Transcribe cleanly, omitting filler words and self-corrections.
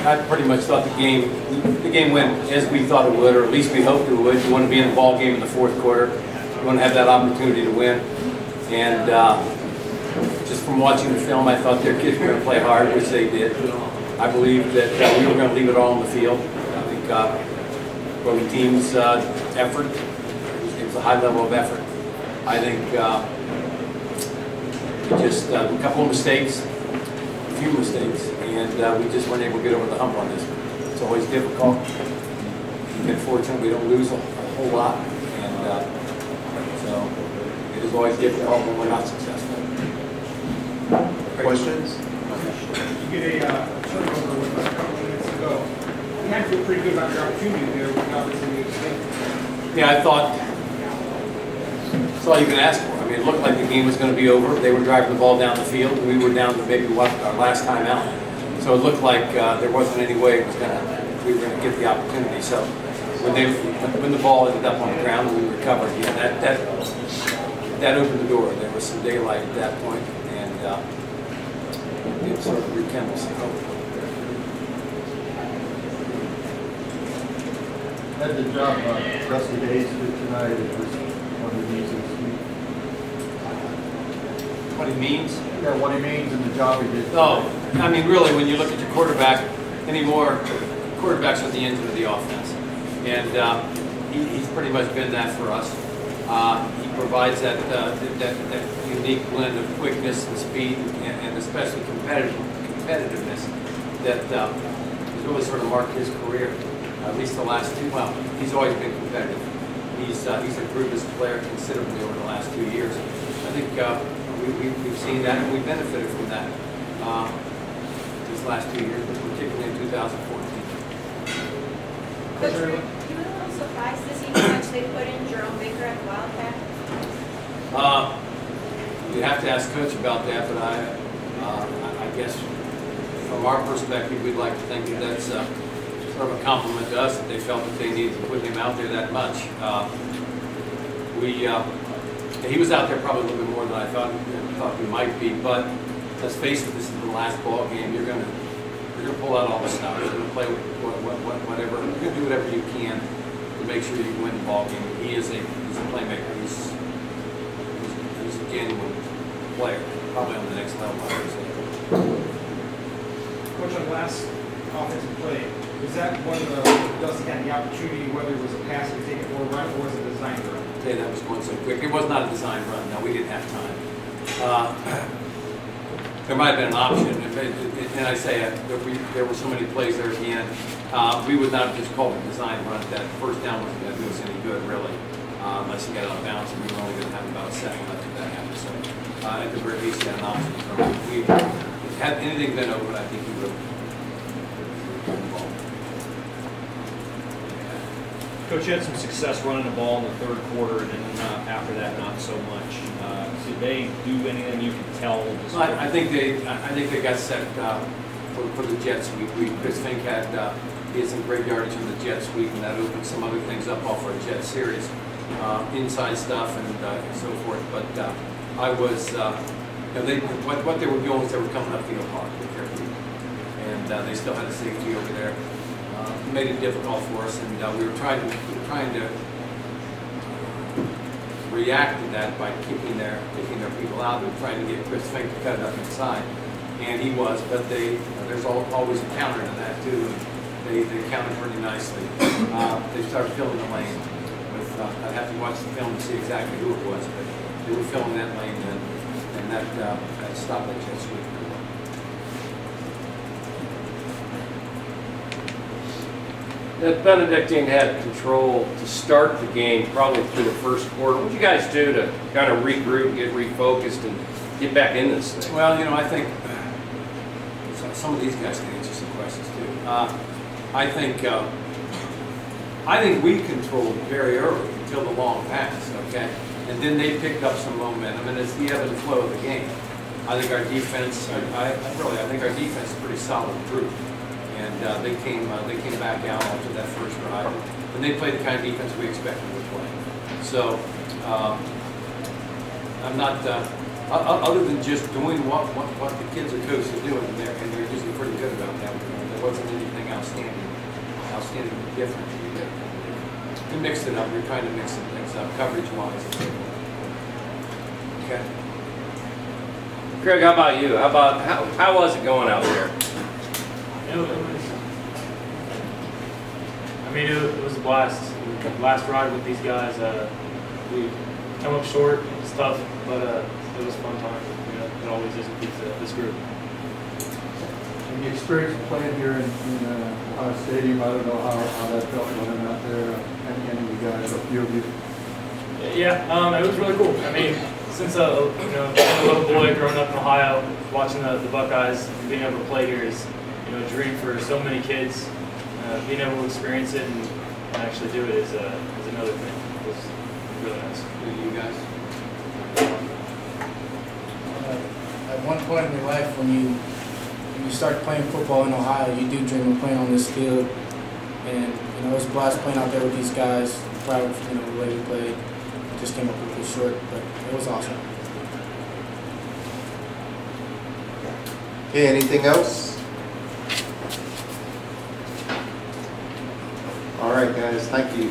I pretty much thought the game went as we thought it would, or at least we hoped it would. You want to be in the ball game in the fourth quarter. You want to have that opportunity to win. And just from watching the film, I thought their kids were going to play hard, which they did. I believe that we were going to leave it all on the field. I think for the team's effort, it was a high level of effort. I think just a couple of mistakes, a few mistakes, and we just weren't able to get over the hump on this one. It's always difficult. We've been fortunate we don't lose a whole lot, and so it is always difficult when we're not successful. Questions? You get a turnover with a couple minutes to go. You had to feel pretty good about your opportunity there with obviously the extent. Yeah, I thought that's all you can ask for. I mean, it looked like the game was going to be over. They were driving the ball down the field. We were down to maybe our last time out. So it looked like there wasn't any way we were going to get the opportunity. So when the ball ended up on the ground and we recovered, yeah, that opened the door. There was some daylight at that point, and it sort of rekindled some hope. Had the job Rusty Hayes did tonight. It was one of the reasons. What he means? Yeah, what he means and the job he did. Oh, I mean, really, when you look at your quarterback anymore, quarterbacks are the engine of the offense, and he's pretty much been that for us. He provides that unique blend of quickness and speed, and especially competitiveness that has really sort of marked his career. At least the last two. Well, he's always been competitive. He's improved as a player considerably over the last 2 years. I think we've seen that, and we benefited from that these last 2 years, but particularly in 2014. Coach, were you a little surprised to see how much they put in Jerome Baker at the Wildcat? You have to ask Coach about that, but I guess from our perspective, we'd like to think that that's sort of a compliment to us that they felt that they needed to put him out there that much. He was out there probably a little bit more than I thought he might be, but let's face it, this is the last ball game. You're gonna pull out all the stops. You're gonna play whatever. You're gonna do whatever you can to make sure you win the ball game. He's a playmaker. He's a genuine player, probably on the next level, I would say. Coach, on the last offensive play, was that one of the Dusty had the opportunity, whether it was a pass to take it for a run or was it a design run? That was going so quick. It was not a design run. No, we didn't have time. There might have been an option, and I say there were so many plays there at the end. We would not have just called it a design run. That first down wasn't going to do us any good, really, unless you got out of bounds, and we were only going to have about a second left if that happened. So at the very least, had an option. If we had anything been over, I think we would have. Coach, you had some success running the ball in the third quarter, and then after that, not so much. Did they do anything you could tell? I think they got set for the jet sweep. Chris Fink had some great yardage in the jet sweep, and that opened some other things up off our jet series, inside stuff and so forth. But I was, what they were doing was they were coming up field hard with their feet, and they still had a safety over there. Made it difficult for us, and we were trying to react to that by kicking their people out. We were trying to get Chris Fink to cut it up inside, and he was. But there's always a counter to that too. They countered pretty nicely. They started filling the lane. I'd have to watch the film to see exactly who it was, but they were filling that lane, and that stopped that jet sweep. That Benedictine had control to start the game probably through the first quarter. What did you guys do to kind of regroup, get refocused, and get back in this thing? Well, I think some of these guys can answer some questions too. I think we controlled very early until the long pass, okay? And then they picked up some momentum, and it's the ebb and flow of the game. I think our defense, I think our defense is pretty solid group. And they came back out after that first drive, and they played the kind of defense we expected them to play. So I'm not other than just doing what the kids are coached to do, and they're usually pretty good about that. There wasn't anything outstanding difference you get. You mix it up. You're trying to mix some things up, coverage-wise. Okay. Craig, how about you? How was it going out there? It was a blast. Last ride with these guys. We come up short. It's tough, but it was a fun time. It always is with this group. And the experience of playing here in our stadium, I don't know how that felt running out there. Any of you guys, a few of you. Yeah, it was really cool. Since a little boy growing up in Ohio, watching the Buckeyes and being able to play here is a dream for so many kids. Being able to experience it and actually do it is another thing. It was really nice. You guys? At one point in your life, when you start playing football in Ohio, you do dream of playing on this field. And it was a blast playing out there with these guys. Proud of the way we played. Just came up a little short, but it was awesome. Okay, anything else? All right, guys, thank you.